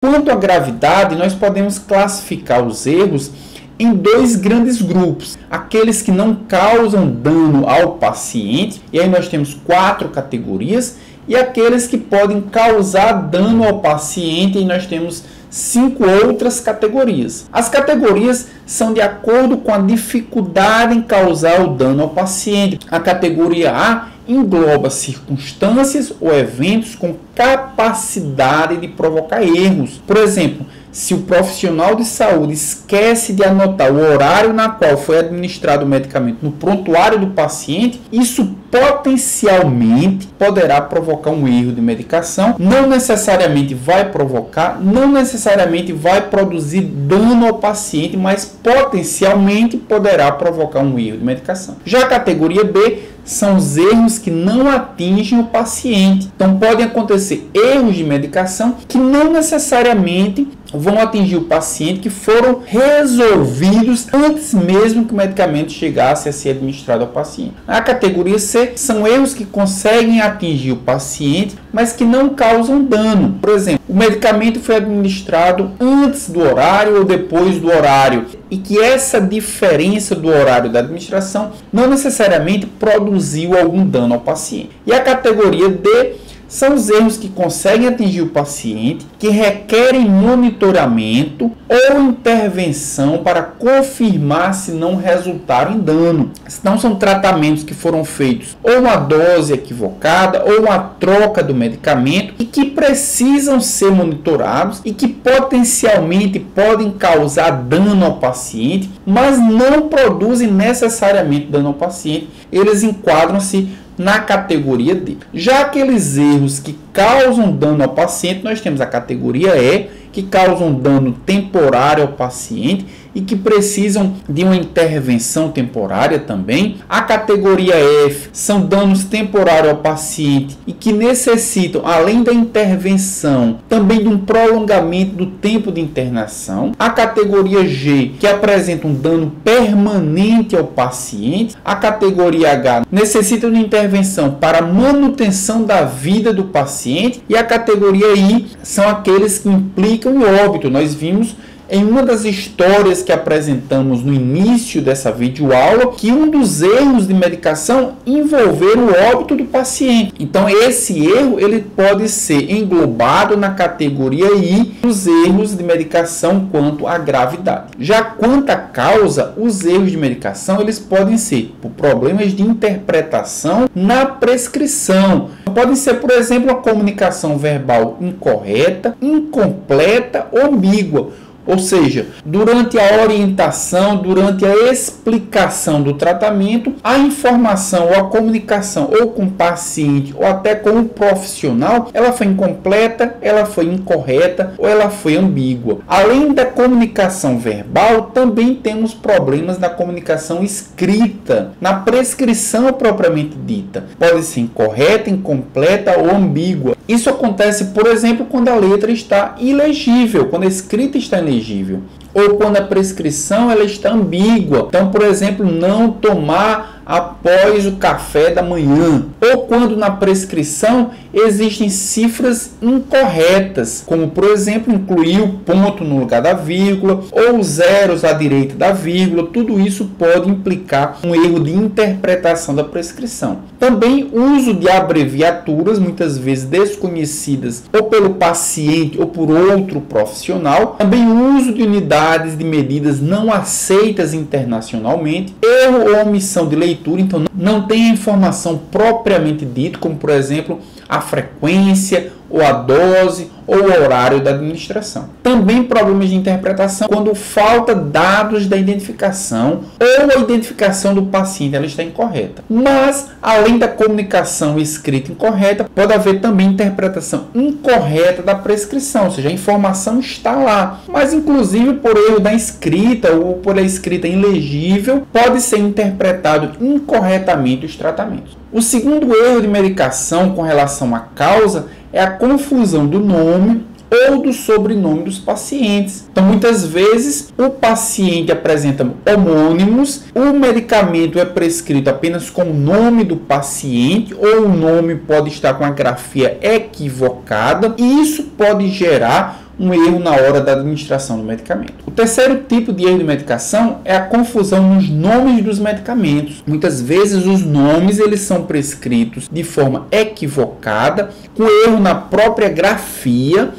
Quanto à gravidade, nós podemos classificar os erros em dois grandes grupos: aqueles que não causam dano ao paciente, e aí nós temos 4 categorias, e aqueles que podem causar dano ao paciente, e nós temos 5 outras categorias. As categorias são de acordo com a dificuldade em causar o dano ao paciente. A categoria A engloba circunstâncias ou eventos com capacidade de provocar erros. Por exemplo, se o profissional de saúde esquece de anotar o horário na qual foi administrado o medicamento no prontuário do paciente, isso potencialmente poderá provocar um erro de medicação. Não necessariamente vai provocar, não necessariamente vai produzir dano ao paciente, mas potencialmente poderá provocar um erro de medicação. Já a categoria B são os erros que não atingem o paciente. Então, podem acontecer erros de medicação que não necessariamente vão atingir o paciente, que foram resolvidos antes mesmo que o medicamento chegasse a ser administrado ao paciente. A categoria C são erros que conseguem atingir o paciente, mas que não causam dano. Por exemplo, o medicamento foi administrado antes do horário ou depois do horário, e que essa diferença do horário da administração não necessariamente produziu algum dano ao paciente. E a categoria D são os erros que conseguem atingir o paciente, que requerem monitoramento ou intervenção para confirmar se não resultaram em dano. Então, são tratamentos que foram feitos ou uma dose equivocada ou uma troca do medicamento e que precisam ser monitorados e que potencialmente podem causar dano ao paciente, mas não produzem necessariamente dano ao paciente. Eles enquadram-se na categoria D. Já aqueles erros que causam dano ao paciente, nós temos a categoria E, que causam dano temporário ao paciente e que precisam de uma intervenção temporária também. A categoria F são danos temporários ao paciente e que necessitam, além da intervenção, também de um prolongamento do tempo de internação. A categoria G, que apresenta um dano permanente ao paciente. A categoria H necessita de intervenção para manutenção da vida do paciente. E a categoria I são aqueles que implicam em óbito. Nós vimos em uma das histórias que apresentamos no início dessa videoaula que um dos erros de medicação envolver o óbito do paciente. Então, esse erro ele pode ser englobado na categoria I dos erros de medicação quanto à gravidade. Já quanto à causa, os erros de medicação eles podem ser por problemas de interpretação na prescrição. Podem ser, por exemplo, a comunicação verbal incorreta, incompleta ou ambígua. Ou seja, durante a orientação, durante a explicação do tratamento, a informação ou a comunicação ou com o paciente ou até com o profissional, ela foi incompleta, ela foi incorreta ou ela foi ambígua. Além da comunicação verbal, também temos problemas na comunicação escrita, na prescrição propriamente dita. Pode ser incorreta, incompleta ou ambígua. Isso acontece, por exemplo, quando a letra está ilegível, quando a escrita está ilegível, ou quando a prescrição ela está ambígua. Então, por exemplo, não tomar após o café da manhã, ou quando na prescrição existem cifras incorretas, como por exemplo incluir o ponto no lugar da vírgula ou zeros à direita da vírgula. Tudo isso pode implicar um erro de interpretação da prescrição. Também o uso de abreviaturas, muitas vezes desconhecidas ou pelo paciente ou por outro profissional. Também o uso de unidades de medidas não aceitas internacionalmente. Erro ou omissão de leitura, então não tem a informação propriamente dita, como por exemplo a frequência ou a dose ou o horário da administração. Também problemas de interpretação quando falta dados da identificação ou a identificação do paciente ela está incorreta. Mas, além da comunicação escrita incorreta, pode haver também interpretação incorreta da prescrição, ou seja, a informação está lá, mas inclusive por erro da escrita ou por a escrita ilegível, pode ser interpretado incorretamente os tratamentos. O segundo erro de medicação com relação à causa é a confusão do nome ou do sobrenome dos pacientes. Então, muitas vezes, o paciente apresenta homônimos, o medicamento é prescrito apenas com o nome do paciente, ou o nome pode estar com a grafia equivocada, e isso pode gerar um erro na hora da administração do medicamento. O terceiro tipo de erro de medicação é a confusão nos nomes dos medicamentos. Muitas vezes os nomes eles são prescritos de forma equivocada, com erro na própria grafia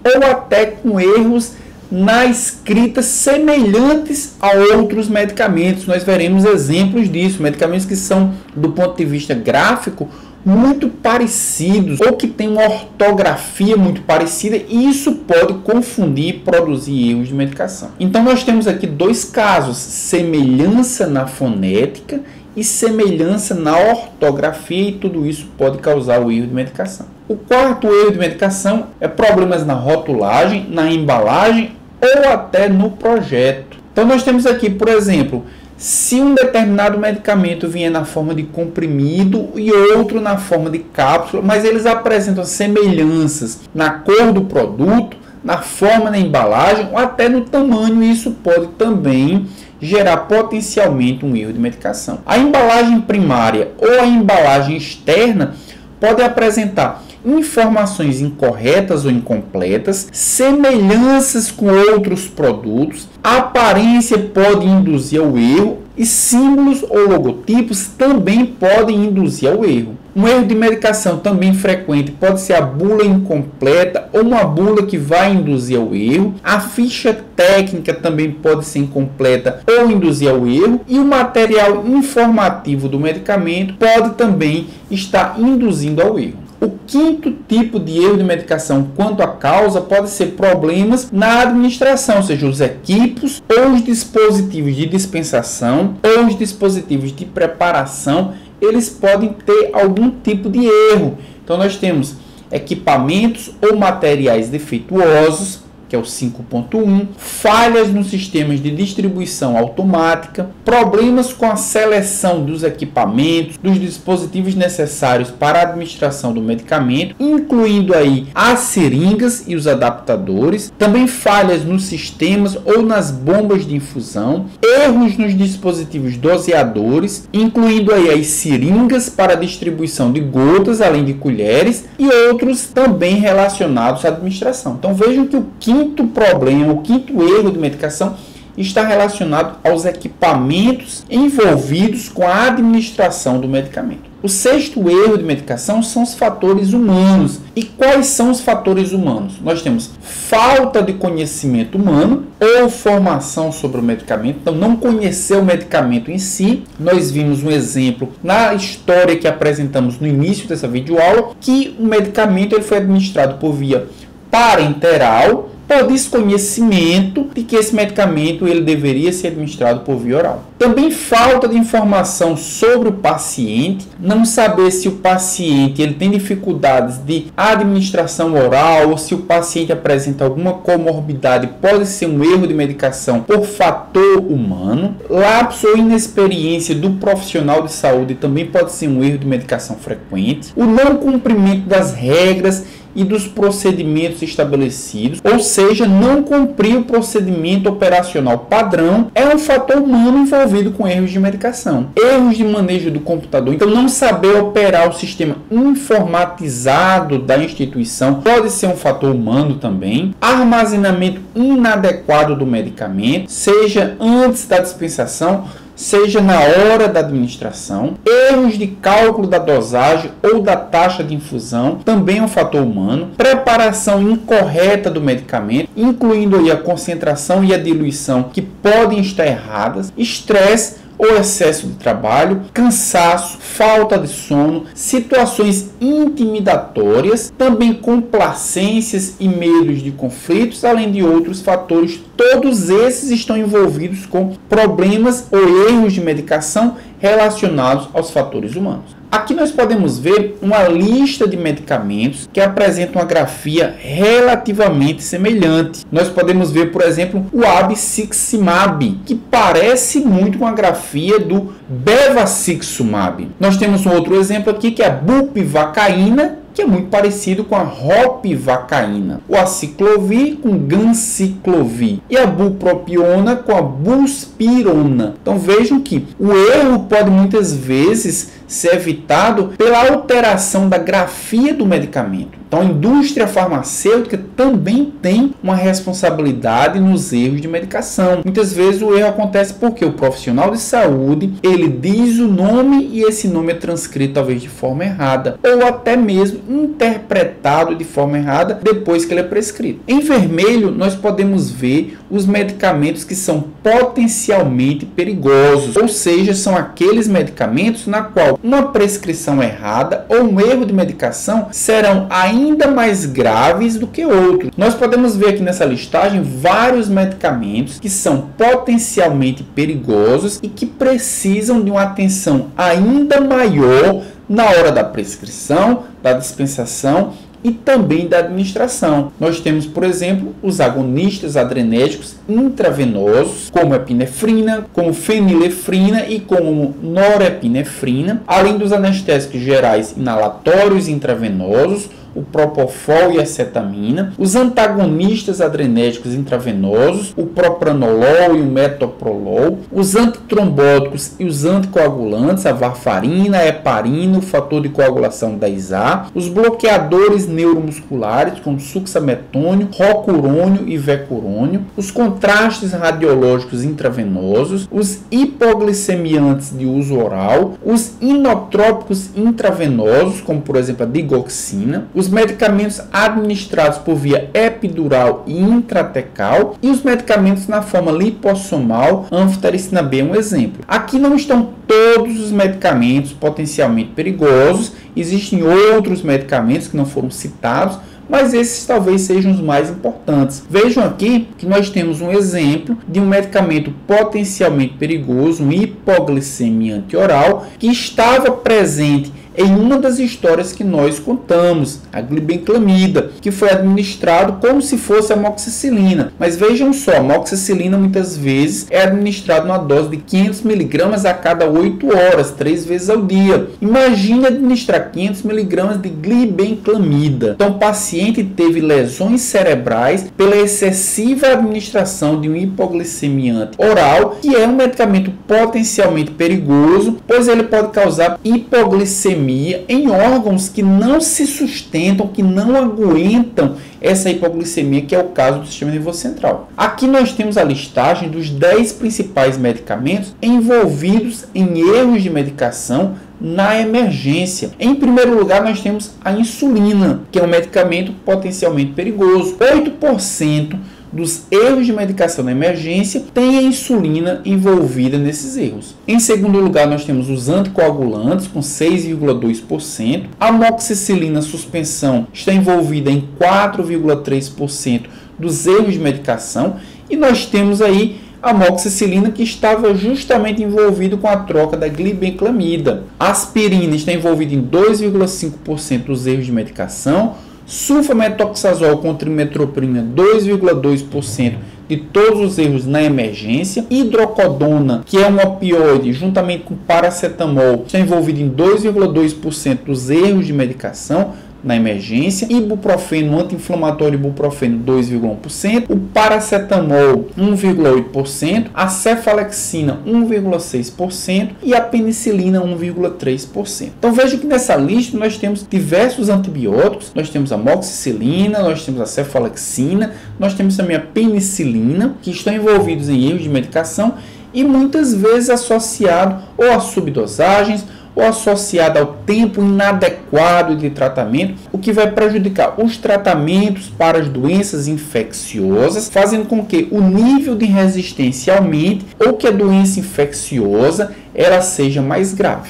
ou até com erros na escrita semelhantes a outros medicamentos. Nós veremos exemplos disso, medicamentos que são, do ponto de vista gráfico, muito parecidos ou que têm uma ortografia muito parecida, e isso pode confundir e produzir erros de medicação. Então nós temos aqui dois casos: semelhança na fonética e semelhança na ortografia, e tudo isso pode causar o erro de medicação. O quarto erro de medicação é problemas na rotulagem, na embalagem ou até no projeto. Então nós temos aqui, por exemplo, se um determinado medicamento vier na forma de comprimido e outro na forma de cápsula, mas eles apresentam semelhanças na cor do produto, na forma da embalagem ou até no tamanho, isso pode também gerar potencialmente um erro de medicação. A embalagem primária ou a embalagem externa pode apresentar informações incorretas ou incompletas, semelhanças com outros produtos, a aparência pode induzir ao erro e símbolos ou logotipos também podem induzir ao erro. Um erro de medicação também frequente pode ser a bula incompleta ou uma bula que vai induzir ao erro. A ficha técnica também pode ser incompleta ou induzir ao erro. E o material informativo do medicamento pode também estar induzindo ao erro. O quinto tipo de erro de medicação quanto à causa pode ser problemas na administração, ou seja, os equipos ou os dispositivos de dispensação ou os dispositivos de preparação, eles podem ter algum tipo de erro. Então nós temos equipamentos ou materiais defeituosos, que é o 5.1, falhas nos sistemas de distribuição automática, problemas com a seleção dos equipamentos, dos dispositivos necessários para a administração do medicamento, incluindo aí as seringas e os adaptadores, também falhas nos sistemas ou nas bombas de infusão, erros nos dispositivos doseadores, incluindo aí as seringas para a distribuição de gotas, além de colheres, e outros também relacionados à administração. Então vejam que o quinto problema, o quinto erro de medicação está relacionado aos equipamentos envolvidos com a administração do medicamento. O sexto erro de medicação são os fatores humanos. E quais são os fatores humanos? Nós temos falta de conhecimento humano ou formação sobre o medicamento. Então, não conhecer o medicamento em si. Nós vimos um exemplo na história que apresentamos no início dessa videoaula, que o medicamento ele foi administrado por via parenteral, por desconhecimento de que esse medicamento ele deveria ser administrado por via oral. Também falta de informação sobre o paciente, não saber se o paciente ele tem dificuldades de administração oral ou se o paciente apresenta alguma comorbidade, pode ser um erro de medicação por fator humano. Lapso ou inexperiência do profissional de saúde também pode ser um erro de medicação frequente. O não cumprimento das regras e dos procedimentos estabelecidos, ou seja, não cumprir o procedimento operacional padrão, é um fator humano envolvido com erros de medicação. Erros de manejo do computador, então não saber operar o sistema informatizado da instituição pode ser um fator humano também. Armazenamento inadequado do medicamento, seja antes da dispensação, seja na hora da administração. Erros de cálculo da dosagem ou da taxa de infusão também é um fator humano. Preparação incorreta do medicamento, incluindo aí a concentração e a diluição, que podem estar erradas. Estresse ou excesso de trabalho, cansaço, falta de sono, situações intimidatórias, também complacências e medos de conflitos, além de outros fatores. Todos esses estão envolvidos com problemas ou erros de medicação relacionados aos fatores humanos. Aqui nós podemos ver uma lista de medicamentos que apresentam uma grafia relativamente semelhante. Nós podemos ver, por exemplo, o abciximab, que parece muito com a grafia do bevacizumab. Nós temos um outro exemplo aqui que é a bupivacaína, que é muito parecido com a ropivacaína. O aciclovir com ganciclovir. E a bupropiona com a buspirona. Então vejam que o erro pode muitas vezes ser evitado pela alteração da grafia do medicamento. Então a indústria farmacêutica também tem uma responsabilidade nos erros de medicação. Muitas vezes o erro acontece porque o profissional de saúde, ele diz o nome e esse nome é transcrito talvez de forma errada, ou até mesmo interpretado de forma errada depois que ele é prescrito. Em vermelho, nós podemos ver os medicamentos que são potencialmente perigosos, ou seja, são aqueles medicamentos na qual uma prescrição errada ou um erro de medicação serão ainda mais graves do que outros. Nós podemos ver aqui nessa listagem vários medicamentos que são potencialmente perigosos e que precisam de uma atenção ainda maior na hora da prescrição, da dispensação e também da administração. Nós temos, por exemplo, os agonistas adrenérgicos intravenosos, como epinefrina, como fenilefrina e como norepinefrina, além dos anestésicos gerais inalatórios intravenosos, o propofol e a acetamina, os antagonistas adrenérgicos intravenosos, o propranolol e o metoprolol, os antitrombóticos e os anticoagulantes, a varfarina, a heparina, o fator de coagulação 10A, os bloqueadores neuromusculares, como succinilmetônio, rocurônio e vecurônio, os contrastes radiológicos intravenosos, os hipoglicemiantes de uso oral, os inotrópicos intravenosos, como por exemplo a digoxina, os medicamentos administrados por via epidural e intratecal e os medicamentos na forma lipossomal, anfotericina B é um exemplo. Aqui não estão todos os medicamentos potencialmente perigosos, existem outros medicamentos que não foram citados, mas esses talvez sejam os mais importantes. Vejam aqui que nós temos um exemplo de um medicamento potencialmente perigoso, um hipoglicemia antioral, que estava presente em uma das histórias que nós contamos, a glibenclamida, que foi administrado como se fosse amoxicilina. Mas vejam só, a amoxicilina muitas vezes é administrada numa dose de 500 mg a cada 8 horas, 3 vezes ao dia. Imagine administrar 500 mg de glibenclamida. Então o paciente teve lesões cerebrais pela excessiva administração de um hipoglicemiante oral, que é um medicamento potencialmente perigoso, pois ele pode causar hipoglicemia em órgãos que não se sustentam, que não aguentam essa hipoglicemia, que é o caso do sistema nervoso central. Aqui nós temos a listagem dos 10 principais medicamentos envolvidos em erros de medicação na emergência. Em primeiro lugar, nós temos a insulina, que é um medicamento potencialmente perigoso. 8% dos erros de medicação na emergência tem a insulina envolvida nesses erros. Em segundo lugar, nós temos os anticoagulantes com 6,2%. A amoxicilina suspensão está envolvida em 4,3% dos erros de medicação. E nós temos aí a amoxicilina, que estava justamente envolvido com a troca da glibenclamida. A aspirina está envolvida em 2,5% dos erros de medicação. Sulfametoxazol com trimetoprim, 2,2% de todos os erros na emergência. Hidrocodona, que é um opioide, juntamente com paracetamol, está envolvido em 2,2% dos erros de medicação na emergência. Ibuprofeno, anti-inflamatório ibuprofeno, 2,1%. O paracetamol, 1,8%. A cefalexina, 1,6%. E a penicilina, 1,3%. Então veja que nessa lista nós temos diversos antibióticos. Nós temos a amoxicilina, nós temos a cefalexina, nós temos também a penicilina, que estão envolvidos em erros de medicação e muitas vezes associado ou a subdosagens ou associada ao tempo inadequado de tratamento, o que vai prejudicar os tratamentos para as doenças infecciosas, fazendo com que o nível de resistência aumente ou que a doença infecciosa ela seja mais grave.